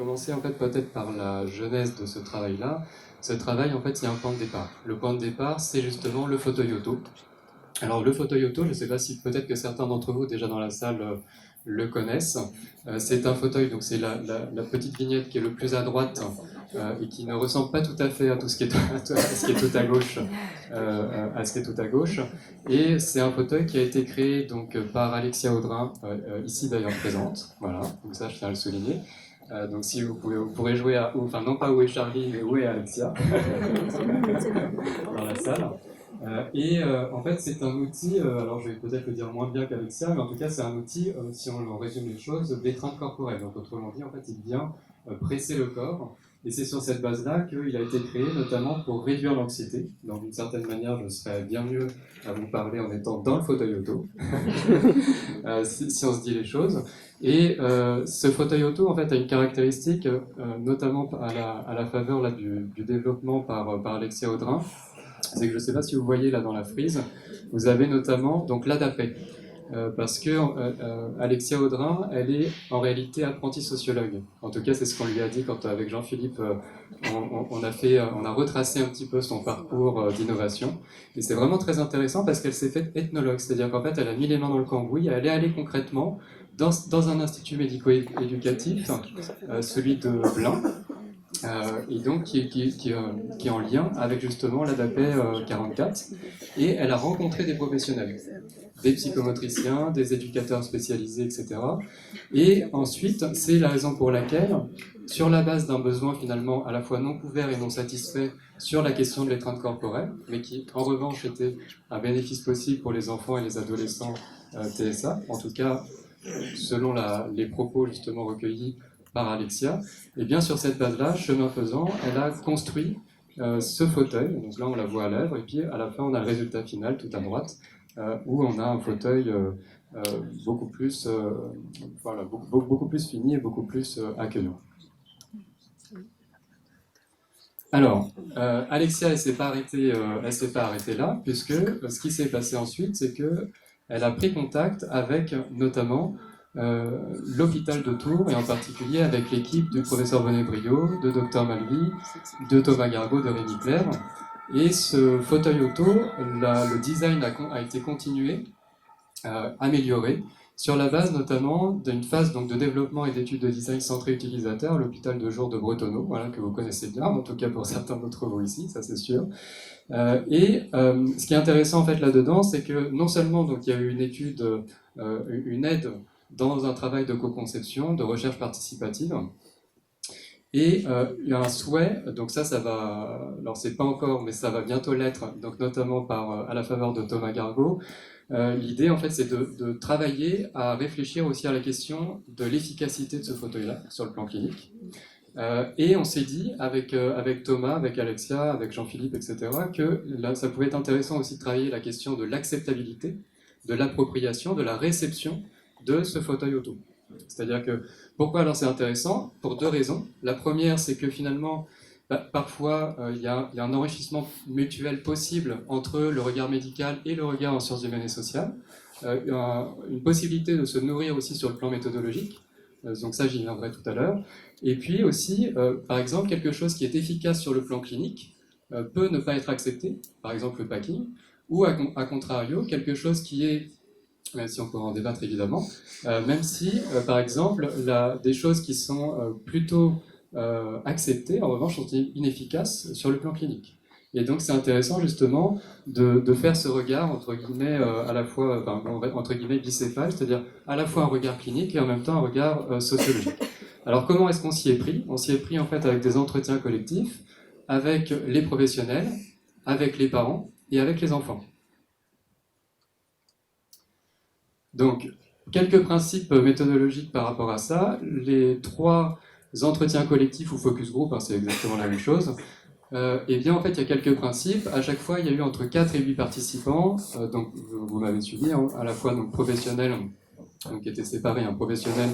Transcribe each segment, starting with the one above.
commencer en fait peut-être par la genèse de ce travail-là. Ce travail, en fait, il y a un point de départ. Le point de départ, c'est justement le fauteuil auto. Alors le fauteuil auto, je ne sais pas si peut-être que certains d'entre vous déjà dans la salle le connaissent. C'est un fauteuil, donc c'est la petite vignette qui est le plus à droite et qui ne ressemble pas tout à fait à tout ce qui est, à ce qui est tout à gauche. À ce qui est tout à gauche. Et c'est un fauteuil qui a été créé donc par Alexia Audrin, ici d'ailleurs présente. Voilà, donc ça je tiens à le souligner. Donc si vous pourrez jouer à, enfin non pas où est Charlie, mais où est Alexia dans la salle. En fait, c'est un outil, alors je vais peut-être le dire moins bien qu'Alexia, mais en tout cas, c'est un outil, si on résume les choses, d'étreinte corporelle. Donc, autrement dit, en fait, il vient presser le corps. Et c'est sur cette base-là qu'il a été créé, notamment pour réduire l'anxiété. Donc, d'une certaine manière, je serais bien mieux à vous parler en étant dans le fauteuil auto, si on se dit les choses. Et ce fauteuil auto, en fait, a une caractéristique, notamment à la faveur là, du développement par Alexia Audrin. C'est que je ne sais pas si vous voyez là dans la frise, vous avez notamment donc l'ADAPE. Parce que Alexia Audrin, elle est en réalité apprentie sociologue. En tout cas, c'est ce qu'on lui a dit quand avec Jean-Philippe, on a retracé un petit peu son parcours d'innovation. Et c'est vraiment très intéressant parce qu'elle s'est faite ethnologue, c'est-à-dire qu'en fait, elle a mis les mains dans le cambouis, elle est allée concrètement dans un institut médico-éducatif, celui de Blain, et donc qui est en lien avec justement l'ADAPE 44. Et elle a rencontré des professionnels, des psychomotriciens, des éducateurs spécialisés, etc. Et ensuite, c'est la raison pour laquelle, sur la base d'un besoin finalement à la fois non couvert et non satisfait sur la question de l'étreinte corporelle, mais qui en revanche était un bénéfice possible pour les enfants et les adolescents TSA, en tout cas selon les propos justement recueillis par Alexia, et bien sur cette base-là, chemin faisant, elle a construit ce fauteuil. Donc là, on la voit à l'œuvre, et puis à la fin, on a le résultat final tout à droite, où on a un fauteuil beaucoup plus, voilà, beaucoup plus fini et beaucoup plus accueillant. Alors, Alexia, elle s'est pas arrêtée là, puisque ce qui s'est passé ensuite, c'est que elle a pris contact avec notamment l'hôpital de Tours, et en particulier avec l'équipe du professeur Bonnet-Brio, de Dr Malvy, de Thomas Gargaud, de Rémi Claire. Et ce fauteuil auto, le design a été continué, amélioré, sur la base notamment d'une phase donc, de développement et d'études de design centré utilisateur à l'hôpital de jour de Bretonneau, voilà, que vous connaissez bien, en tout cas pour certains d'entre vous ici, ça c'est sûr. Ce qui est intéressant en fait là-dedans, c'est que non seulement donc, il y a eu une étude, une aide dans un travail de co-conception, de recherche participative, et il y a un souhait, donc ça va, alors c'est pas encore, mais ça va bientôt l'être, donc notamment à la faveur de Thomas Gargaud. L'idée, en fait, c'est de travailler à réfléchir aussi à la question de l'efficacité de ce fauteuil-là sur le plan clinique. Et on s'est dit, avec Thomas, avec Alexia, avec Jean-Philippe, etc., que là, ça pouvait être intéressant aussi de travailler la question de l'acceptabilité, de l'appropriation, de la réception de ce fauteuil auto. C'est-à-dire que, pourquoi alors c'est intéressant? Pour deux raisons. La première, c'est que finalement, parfois, il y a un enrichissement mutuel possible entre le regard médical et le regard en sciences humaines et sociales. Une possibilité de se nourrir aussi sur le plan méthodologique. Donc ça, j'y viendrai tout à l'heure. Et puis aussi, par exemple, quelque chose qui est efficace sur le plan clinique peut ne pas être accepté, par exemple le packing, ou à contrario, quelque chose qui est, même si on pourra en débattre évidemment, même si, par exemple, des choses qui sont plutôt acceptées, en revanche, sont inefficaces sur le plan clinique. Et donc c'est intéressant justement de faire ce regard entre guillemets à la fois entre guillemets bicéphale, c'est-à-dire à la fois un regard clinique et en même temps un regard sociologique. Alors comment est-ce qu'on s'y est pris? On s'y est pris en fait avec des entretiens collectifs, avec les professionnels, avec les parents et avec les enfants. Donc quelques principes méthodologiques par rapport à ça. Les 3 entretiens collectifs ou focus group, c'est exactement la même chose. Et bien en fait il y a quelques principes. À chaque fois il y a eu entre 4 et 8 participants, donc vous m'avez suivi, hein, à la fois donc professionnels, donc qui étaient séparés, un professionnel,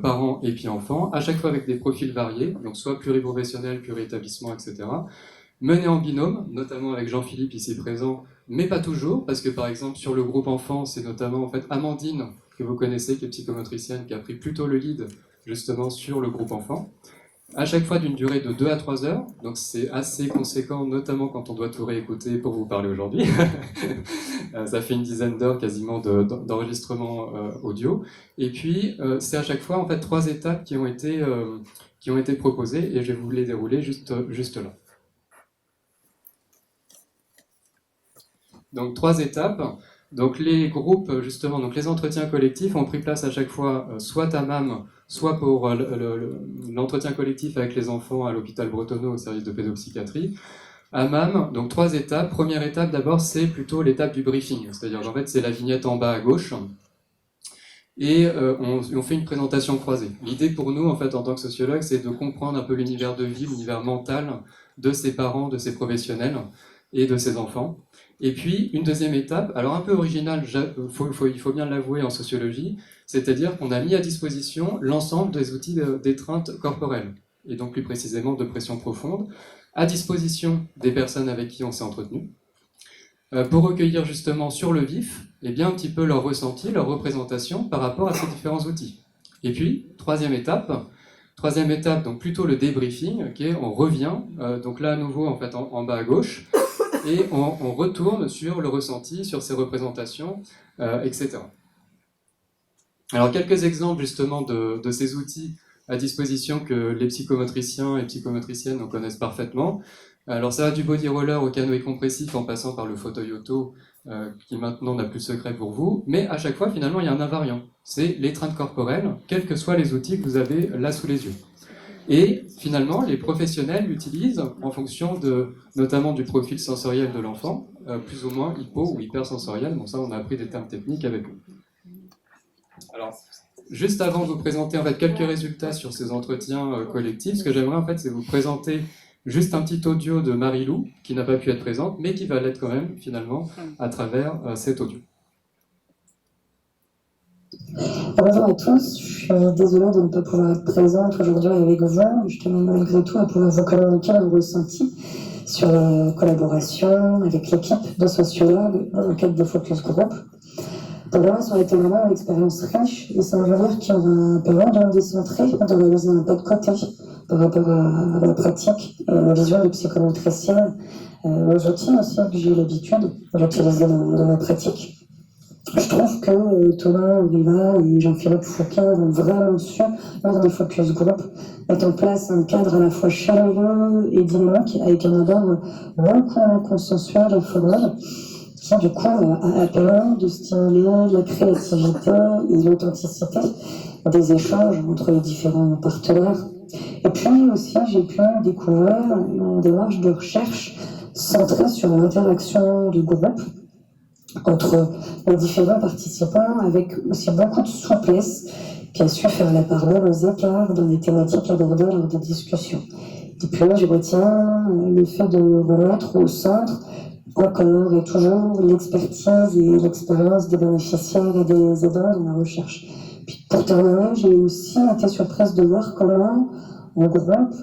parents et puis enfants, à chaque fois avec des profils variés, donc soit pluriprofessionnels, pluri-établissement, etc. Menés en binôme, notamment avec Jean-Philippe ici présent, mais pas toujours, parce que par exemple sur le groupe enfant, c'est notamment en fait Amandine, que vous connaissez, qui est psychomotricienne, qui a pris plutôt le lead justement sur le groupe enfant, à chaque fois d'une durée de 2 à 3 heures, donc c'est assez conséquent, notamment quand on doit tout réécouter pour vous parler aujourd'hui. Ça fait une dizaine d'heures quasiment d'enregistrement audio. Et puis, c'est à chaque fois en fait 3 étapes qui ont été proposées, et je vais vous les dérouler juste là. Donc 3 étapes. Donc les groupes, justement, donc les entretiens collectifs ont pris place à chaque fois, soit à MAM, soit pour l'entretien collectif avec les enfants à l'hôpital Bretonneau au service de pédopsychiatrie. À MAM, donc 3 étapes. Première étape, d'abord, c'est plutôt l'étape du briefing, c'est-à-dire en fait c'est la vignette en bas à gauche, et on fait une présentation croisée. L'idée pour nous, en fait, en tant que sociologue, c'est de comprendre un peu l'univers de vie, l'univers mental de ses parents, de ses professionnels et de ses enfants. Et puis, une deuxième étape, alors un peu originale, il faut bien l'avouer en sociologie, c'est-à-dire qu'on a mis à disposition l'ensemble des outils d'étreinte corporelle, et donc plus précisément de pression profonde, à disposition des personnes avec qui on s'est entretenu, pour recueillir justement sur le vif, eh bien, un petit peu leur ressenti, leur représentation par rapport à ces différents outils. Et puis, troisième étape, donc plutôt le débriefing, okay, on revient, donc là à nouveau en fait en bas à gauche, et on retourne sur le ressenti, sur ses représentations, etc. Alors quelques exemples justement de ces outils à disposition que les psychomotriciens et psychomotriciennes en connaissent parfaitement. Alors ça va du body roller au canoë compressif en passant par le fauteuil auto qui maintenant n'a plus de secret pour vous, mais à chaque fois finalement il y a un invariant, c'est l'étreinte corporelle, quels que soient les outils que vous avez là sous les yeux. Et finalement, les professionnels l'utilisent en fonction notamment du profil sensoriel de l'enfant, plus ou moins hypo ou hypersensoriel. Bon, ça, on a appris des termes techniques avec eux. Alors, juste avant de vous présenter en fait quelques résultats sur ces entretiens collectifs, ce que j'aimerais en fait, c'est vous présenter juste un petit audio de Marie-Lou, qui n'a pas pu être présente, mais qui va l'être quand même, finalement, à travers cet audio. Bonjour à tous, je suis désolée de ne pas pouvoir être présente aujourd'hui avec vous. Je tenais malgré tout à pouvoir vous communiquer mon ressenti sur la collaboration avec l'équipe de sociologues dans le cadre de Focus Group. Pour moi, ça a été vraiment une expérience riche et ça veut dire qu'il y aura pas mal de décentré, de réaliser un pas de côté par rapport à la pratique, à la vision de psychomotricienne, aux outils aussi que j'ai l'habitude d'utiliser dans ma pratique. Je trouve que Thomas Oliva et Jean-Philippe Fouquet ont vraiment su, lors des Focus Group, mettre en place un cadre à la fois chaleureux et dynamique, avec un abord beaucoup consensuel et formel, qui du coup a permis de stimuler la créativité et l'authenticité des échanges entre les différents partenaires. Et puis aussi, j'ai pu découvrir une démarche de recherche centrée sur l'interaction du groupe entre les différents participants, avec aussi beaucoup de souplesse qui a su faire la part belle aux écarts dans les thématiques abordées lors des discussions. Et puis je retiens le fait de remettre au centre encore et toujours l'expertise et l'expérience des bénéficiaires et des aidants dans la recherche. Puis pour terminer, j'ai aussi été surprise de voir comment un groupe,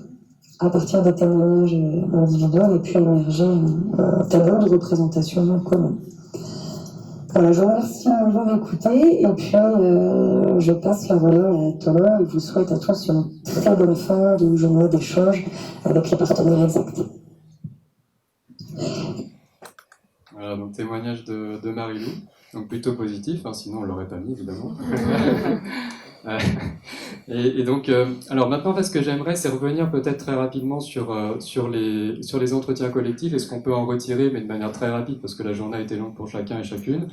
à partir des témoignages individuels, a pu émerger un tableau de représentation commune. Voilà, je vous remercie de m'avoir écouté et puis je passe la relais à Thomas et vous souhaite à tous une très bonne fin de journée d'échange avec les partenaires exacts. Voilà, donc témoignage de Marie-Lou, donc plutôt positif, hein, sinon on ne l'aurait pas mis évidemment. Et donc, alors maintenant, en fait, ce que j'aimerais, c'est revenir peut-être très rapidement sur les entretiens collectifs et ce qu'on peut en retirer, mais de manière très rapide, parce que la journée a été longue pour chacun et chacune.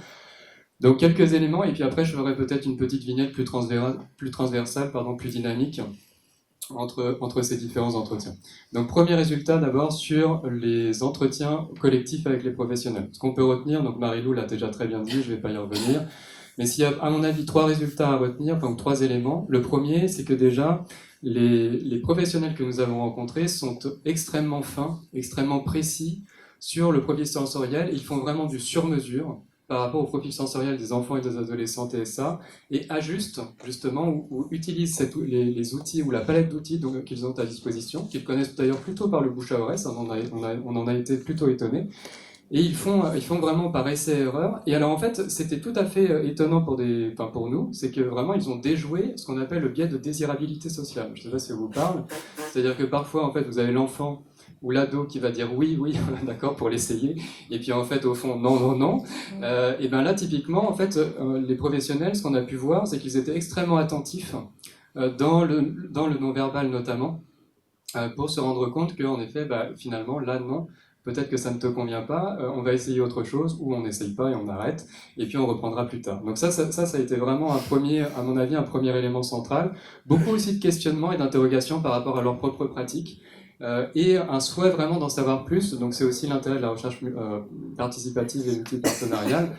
Donc, quelques éléments, et puis après, je ferai peut-être une petite vignette plus transversale, plus dynamique, entre ces différents entretiens. Donc, premier résultat d'abord sur les entretiens collectifs avec les professionnels. Ce qu'on peut retenir, donc Marie-Lou l'a déjà très bien dit, je ne vais pas y revenir, mais s'il y a, à mon avis, 3 résultats à retenir, donc 3 éléments. Le premier, c'est que déjà, les professionnels que nous avons rencontrés sont extrêmement fins, extrêmement précis sur le profil sensoriel. Ils font vraiment du sur-mesure par rapport au profil sensoriel des enfants et des adolescents TSA et ajustent justement ou utilisent les outils ou la palette d'outils qu'ils ont à disposition, qu'ils connaissent d'ailleurs plutôt par le bouche à oreille, on en a été plutôt étonnés. Et ils font vraiment par essai-erreur. Et alors en fait, c'était tout à fait étonnant pour nous, c'est que vraiment ils ont déjoué ce qu'on appelle le biais de désirabilité sociale. Je ne sais pas si ça vous parle. C'est-à-dire que parfois, en fait, vous avez l'enfant ou l'ado qui va dire oui, oui, d'accord, pour l'essayer, et puis en fait, au fond, non, non, non. Et bien là, typiquement, en fait, les professionnels, ce qu'on a pu voir, c'est qu'ils étaient extrêmement attentifs dans le non-verbal notamment, pour se rendre compte qu'en effet, bah, finalement, là, non, peut-être que ça ne te convient pas, on va essayer autre chose, ou on n'essaye pas et on arrête, et puis on reprendra plus tard. Donc ça a été vraiment à mon avis, un premier élément central. Beaucoup aussi de questionnements et d'interrogations par rapport à leur propre pratique, et un souhait vraiment d'en savoir plus. Donc c'est aussi l'intérêt de la recherche participative et multipartenariale,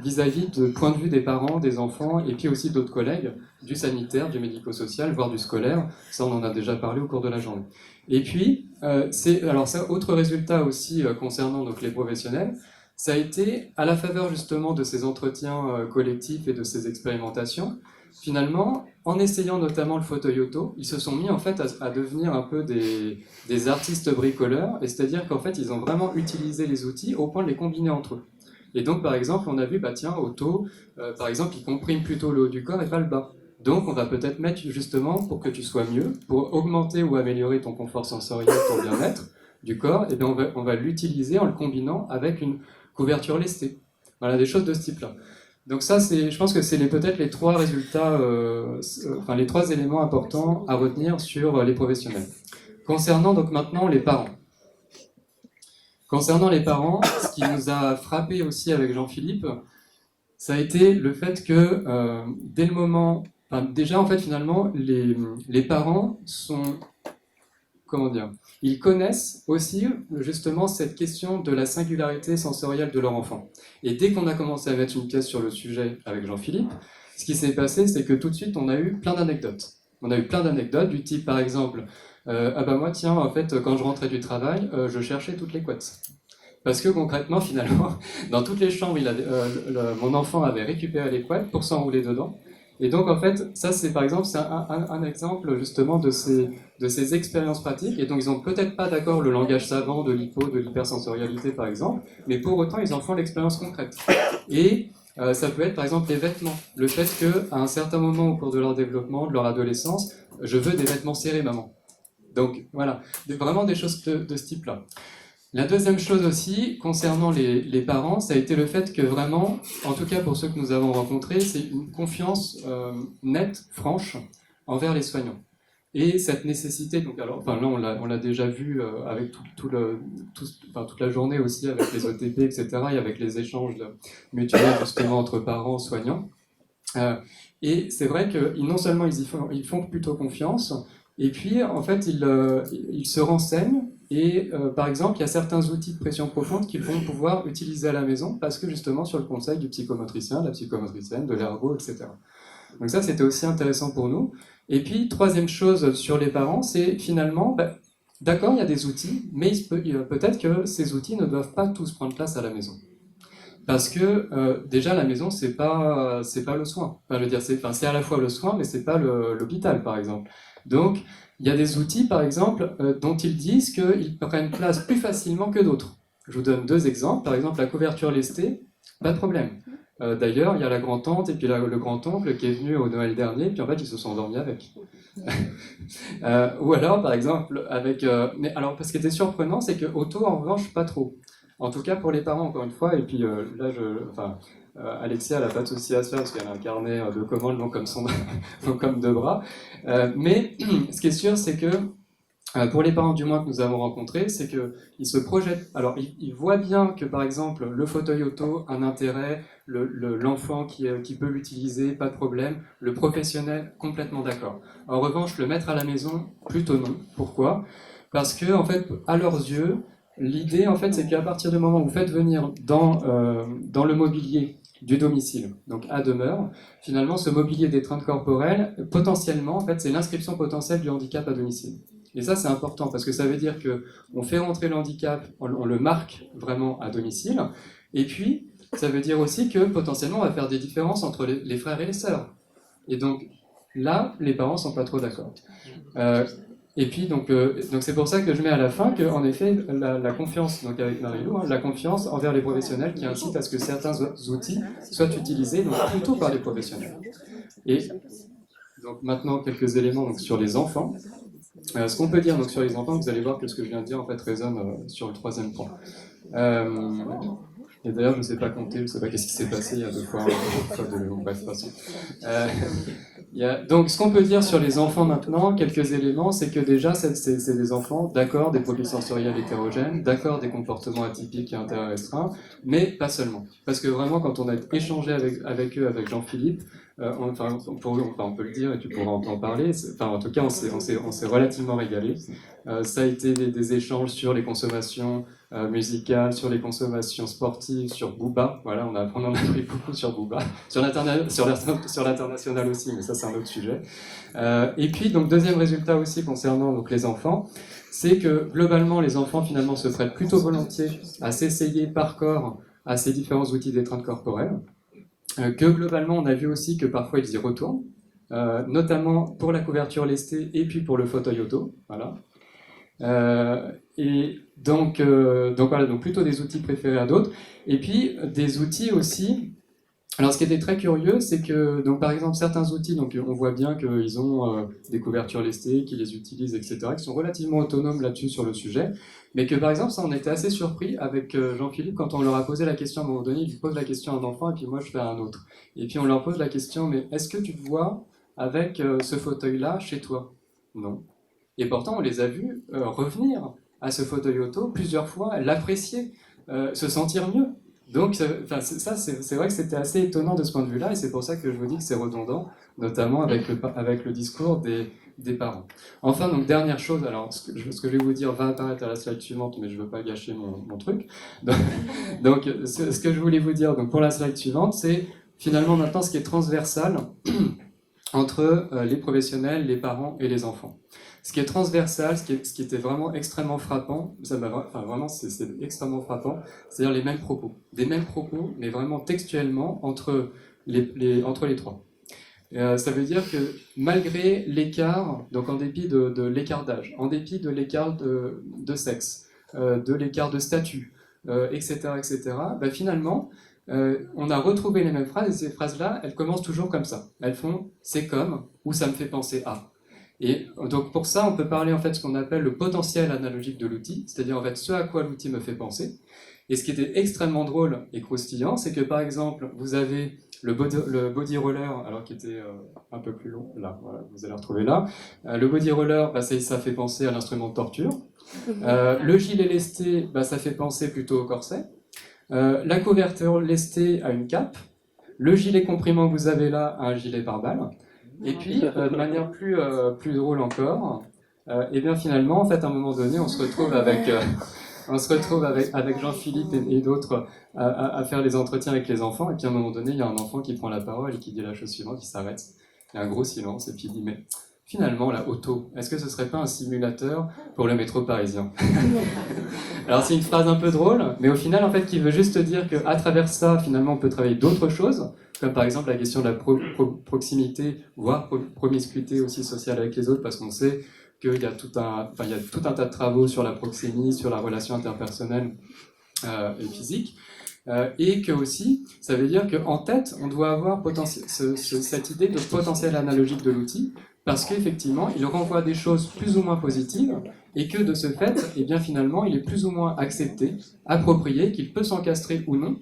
vis-à-vis de point de vue des parents, des enfants, et puis aussi d'autres collègues, du sanitaire, du médico-social, voire du scolaire. Ça, on en a déjà parlé au cours de la journée. Et puis, autre résultat aussi concernant donc, les professionnels, ça a été, à la faveur justement de ces entretiens collectifs et de ces expérimentations, finalement, en essayant notamment le fauteuil auto, ils se sont mis en fait à devenir un peu des artistes bricoleurs, et c'est-à-dire qu'en fait, ils ont vraiment utilisé les outils au point de les combiner entre eux. Et donc, par exemple, on a vu, bah tiens, auto, par exemple, il comprime plutôt le haut du corps et pas le bas. Donc, on va peut-être mettre justement pour que tu sois mieux, pour augmenter ou améliorer ton confort sensoriel, ton bien-être du corps, et bien on va l'utiliser en le combinant avec une couverture lestée. Voilà, des choses de ce type-là. Donc ça, je pense que c'est peut-être les trois résultats, enfin les trois éléments importants à retenir sur les professionnels. Concernant donc maintenant les parents. Concernant les parents, ce qui nous a frappé aussi avec Jean-Philippe, ça a été le fait que dès le moment, enfin, déjà en fait finalement, les parents sont, comment dire, ils connaissent aussi justement cette question de la singularité sensorielle de leur enfant. Et dès qu'on a commencé à mettre une pièce sur le sujet avec Jean-Philippe, ce qui s'est passé, c'est que tout de suite on a eu plein d'anecdotes. On a eu plein d'anecdotes du type par exemple, ah bah moi tiens en fait quand je rentrais du travail, je cherchais toutes les couettes. Parce que concrètement, finalement, dans toutes les chambres, mon enfant avait récupéré les couettes pour s'enrouler dedans. Et donc, en fait, ça, c'est par exemple, c'est un exemple justement de ces expériences pratiques. Et donc, ils n'ont peut-être pas d'accord le langage savant de de l'hypersensorialité, par exemple, mais pour autant, ils en font l'expérience concrète. Et ça peut être, par exemple, les vêtements. Le fait qu'à un certain moment au cours de leur développement, de leur adolescence, je veux des vêtements serrés, maman. Donc, voilà, vraiment des choses de ce type-là. La deuxième chose aussi, concernant les parents, ça a été le fait que vraiment, en tout cas pour ceux que nous avons rencontrés, c'est une confiance nette, franche, envers les soignants. Et cette nécessité, donc alors, enfin là on l'a déjà vu avec toute la journée aussi avec les OTP, etc., et avec les échanges mutuels justement entre parents, soignants. Et c'est vrai que non seulement ils font plutôt confiance, et puis en fait ils se renseignent. Et par exemple, il y a certains outils de pression profonde qu'ils vont pouvoir utiliser à la maison parce que justement sur le conseil du psychomotricien, de la psychomotricienne, de l'ergo, etc. Donc ça, c'était aussi intéressant pour nous. Et puis, troisième chose sur les parents, c'est finalement, d'accord, il y a des outils, mais peut-être que ces outils ne doivent pas tous prendre place à la maison. Parce que déjà, la maison, c'est pas le soin. Enfin, je veux dire, c'est à la fois le soin, mais c'est pas l'hôpital, par exemple. Donc, il y a des outils, par exemple, dont ils disent qu'ils prennent place plus facilement que d'autres. Je vous donne deux exemples. Par exemple, la couverture lestée, pas de problème. D'ailleurs, il y a la grand-tante et puis le grand-oncle qui est venu au Noël dernier, puis en fait, ils se sont endormis avec. Ou alors, par exemple, mais alors, ce qui était surprenant, c'est que auto, en revanche, pas trop. En tout cas, pour les parents, encore une fois, et puis là, Alexia, elle n'a pas de souci à se faire parce qu'elle a un carnet de commandes long comme deux bras. Mais ce qui est sûr, c'est que pour les parents du moins que nous avons rencontrés, c'est qu'ils se projettent. Alors, ils voient bien que, par exemple, le fauteuil auto, un intérêt, l'enfant qui peut l'utiliser, pas de problème. Le professionnel, complètement d'accord. En revanche, le mettre à la maison, plutôt non. Pourquoi ? Parce que, en fait, à leurs yeux, l'idée, en fait, c'est qu'à partir du moment où vous faites venir dans le mobilier du domicile, donc à demeure, finalement, ce mobilier d'étreinte corporelle, potentiellement, en fait, c'est l'inscription potentielle du handicap à domicile. Et ça, c'est important parce que ça veut dire qu'on fait rentrer le handicap, on le marque vraiment à domicile. Et puis, ça veut dire aussi que potentiellement, on va faire des différences entre les frères et les sœurs. Et donc, là, les parents ne sont pas trop d'accord. Et puis donc c'est pour ça que je mets à la fin que en effet la confiance, donc avec Marie-Lou, la confiance envers les professionnels qui incite à ce que certains outils soient utilisés donc plutôt par les professionnels. Et donc maintenant quelques éléments donc sur les enfants. Ce qu'on peut dire donc sur les enfants, vous allez voir que ce que je viens de dire en fait résonne sur le troisième point. Et d'ailleurs, je ne sais pas compter, je ne sais pas qu'est-ce qui s'est passé il y a 2 fois, bref, de toute façon. Donc, ce qu'on peut dire sur les enfants maintenant, quelques éléments, c'est que déjà, c'est des enfants, d'accord, des profils sensoriels hétérogènes, d'accord, des comportements atypiques et intérêts restreints, mais pas seulement. Parce que vraiment, quand on a échangé avec eux, avec Jean-Philippe, on peut le dire et tu pourras en parler, en tout cas, on s'est relativement régalé. Ça a été des échanges sur les consommations musicales, sur les consommations sportives, sur Booba. Voilà, on en a appris beaucoup sur Booba, sur l'international aussi, mais ça c'est un autre sujet. Et puis donc deuxième résultat aussi concernant donc les enfants, c'est que globalement les enfants finalement se prêtent plutôt volontiers à s'essayer par corps à ces différents outils d'étreinte corporelle. Que globalement on a vu aussi que parfois ils y retournent, notamment pour la couverture lestée et puis pour le fauteuil auto. Voilà. Et donc voilà, donc plutôt des outils préférés à d'autres. Et puis des outils aussi. Alors ce qui était très curieux, c'est que donc par exemple certains outils, donc on voit bien qu'ils ont des couvertures lestées, qu'ils les utilisent, etc., qui sont relativement autonomes là-dessus sur le sujet, mais que par exemple ça on était assez surpris avec Jean-Philippe quand on leur a posé la question à un moment donné, il pose la question à un enfant et puis moi je fais à un autre. Et puis on leur pose la question, mais est-ce que tu te vois avec ce fauteuil-là chez toi? Non. Et pourtant, on les a vus revenir à ce fauteuil auto plusieurs fois, l'apprécier, se sentir mieux. Donc, c'est vrai que c'était assez étonnant de ce point de vue-là, et c'est pour ça que je vous dis que c'est redondant, notamment avec le discours des parents. Enfin, donc, dernière chose, alors, ce que je vais vous dire va apparaître à la slide suivante, mais je ne veux pas gâcher mon truc. Donc, ce que je voulais vous dire donc, pour la slide suivante, c'est finalement maintenant ce qui est transversal entre les professionnels, les parents et les enfants. Ce qui est transversal, ce qui était vraiment extrêmement frappant, vraiment c'est extrêmement frappant, c'est-à-dire les mêmes propos. Des mêmes propos, mais vraiment textuellement entre les trois. Ça veut dire que malgré l'écart, donc en dépit de l'écart d'âge, en dépit de l'écart de sexe, de l'écart de statut, etc., bah finalement, on a retrouvé les mêmes phrases, et ces phrases-là, elles commencent toujours comme ça. Elles font « c'est comme » ou « ça me fait penser à ». Et donc pour ça, on peut parler en fait de ce qu'on appelle le potentiel analogique de l'outil, c'est-à-dire en fait ce à quoi l'outil me fait penser. Et ce qui était extrêmement drôle et croustillant, c'est que par exemple, vous avez le body roller, alors qui était un peu plus long, là, voilà, vous allez le retrouver là. Le body roller, bah, ça fait penser à l'instrument de torture. Le gilet lesté, bah, ça fait penser plutôt au corset. La couverture lestée à une cape. Le gilet comprimant que vous avez là a un gilet pare-balles. Et puis, de manière plus drôle encore, et bien finalement, en fait, à un moment donné, on se retrouve avec Jean-Philippe et d'autres à faire les entretiens avec les enfants. Et puis à un moment donné, il y a un enfant qui prend la parole et qui dit la chose suivante, qui s'arrête. Il y a un gros silence et puis il dit mais finalement, la auto, est-ce que ce serait pas un simulateur pour le métro parisien? Alors c'est une phrase un peu drôle, mais au final, en fait, qui veut juste dire qu'à travers ça, finalement, on peut travailler d'autres choses, comme par exemple la question de la proximité, voire promiscuité aussi sociale avec les autres, parce qu'on sait qu'il y a tout un tas de travaux sur la proxémie, sur la relation interpersonnelle et physique, et que aussi, ça veut dire qu'en tête, on doit avoir cette idée de potentiel analogique de l'outil, parce qu'effectivement, il renvoie des choses plus ou moins positives, et que de ce fait, eh bien finalement, il est plus ou moins accepté, approprié, qu'il peut s'encastrer ou non,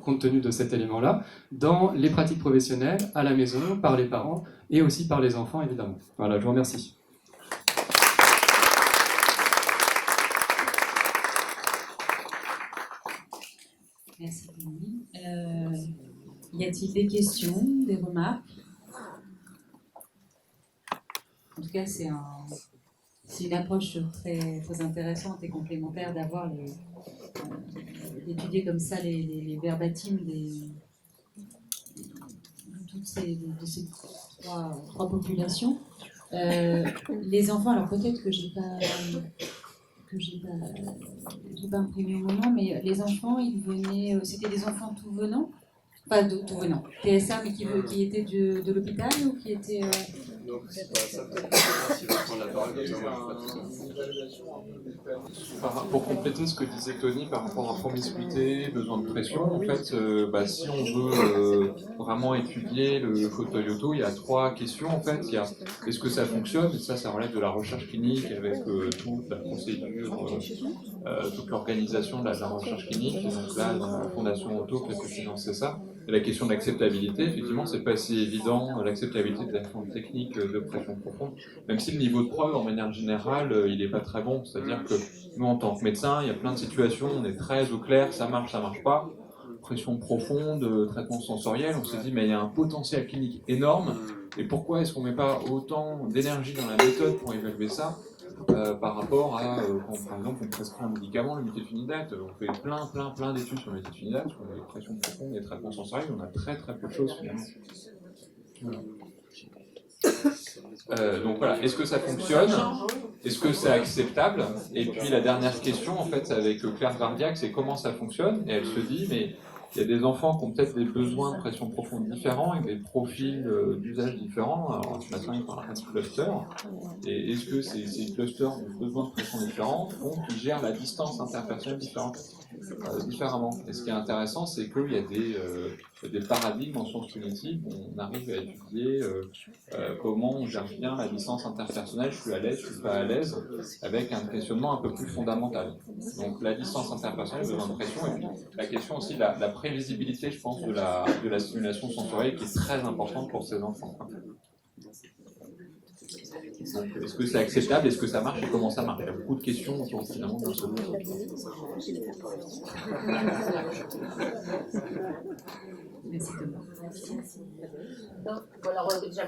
compte tenu de cet élément-là, dans les pratiques professionnelles, à la maison, par les parents, et aussi par les enfants, évidemment. Voilà, je vous remercie. Merci, Denis. Y a-t-il des questions, des remarques? En tout cas, c'est une approche très, très intéressante et complémentaire d'avoir d'étudier comme ça les verbatims de ces trois populations. Les enfants, alors peut-être que j'ai pas imprimé au moment, mais les enfants, ils venaient, c'était des enfants tout venant. Enfin, tout venant. PSA, mais qui était de l'hôpital ou qui était... Donc, c'est pas ça, peut-être qu'il va prendre la parole, pour compléter ce que disait Tony par rapport à promiscuité, besoin de pression, en fait, si on veut vraiment étudier le fauteuil auto, il y a 3 questions en fait. Il y a est-ce que ça fonctionne, et ça relève de la recherche clinique avec toute la procédure, toute l'organisation de la recherche clinique. Et donc là, dans la Fondation Auto qui a financé ça. Et la question de l'acceptabilité, effectivement, c'est pas si évident, l'acceptabilité de la forme technique de pression profonde, même si le niveau de preuve, en manière générale, il n'est pas très bon. C'est-à-dire que nous, en tant que médecins, il y a plein de situations, on est très au clair, ça marche pas. Pression profonde, traitement sensoriel, on s'est dit, mais il y a un potentiel clinique énorme, et pourquoi est-ce qu'on met pas autant d'énergie dans la méthode pour évaluer ça par rapport à, quand par exemple on prescrit un médicament, le méthylphénidate, on fait plein d'études sur le méthylphénidate, sur les pressions profondes, les traitements sensoriels, on a très peu de choses finalement. Voilà. Donc voilà, est-ce que ça fonctionne? Est-ce que c'est acceptable? Et puis la dernière question, en fait, c'est avec Claire Vardiac, c'est comment ça fonctionne? Et elle se dit, mais il y a des enfants qui ont peut-être des besoins de pression profonde différents, avec des profils d'usage différents. Alors ce matin, il parlera de clusters. Et est-ce que ces clusters de besoins de pression différents font qu'ils gèrent la distance interpersonnelle différemment? Et ce qui est intéressant, c'est qu'il y a des paradigmes en sciences cognitives où on arrive à étudier comment on gère bien la distance interpersonnelle, je suis à l'aise, je suis pas à l'aise, avec un questionnement un peu plus fondamental. Donc la distance interpersonnelle, besoin de pression, et puis la question aussi de la prévisibilité, je pense, de la stimulation sensorielle qui est très importante pour ces enfants. Est-ce que c'est acceptable? Est-ce que ça marche? Et comment ça marche? Il y a beaucoup de questions autour finalement de ce domaine. Merci Thomas. Donc, voilà, déjà,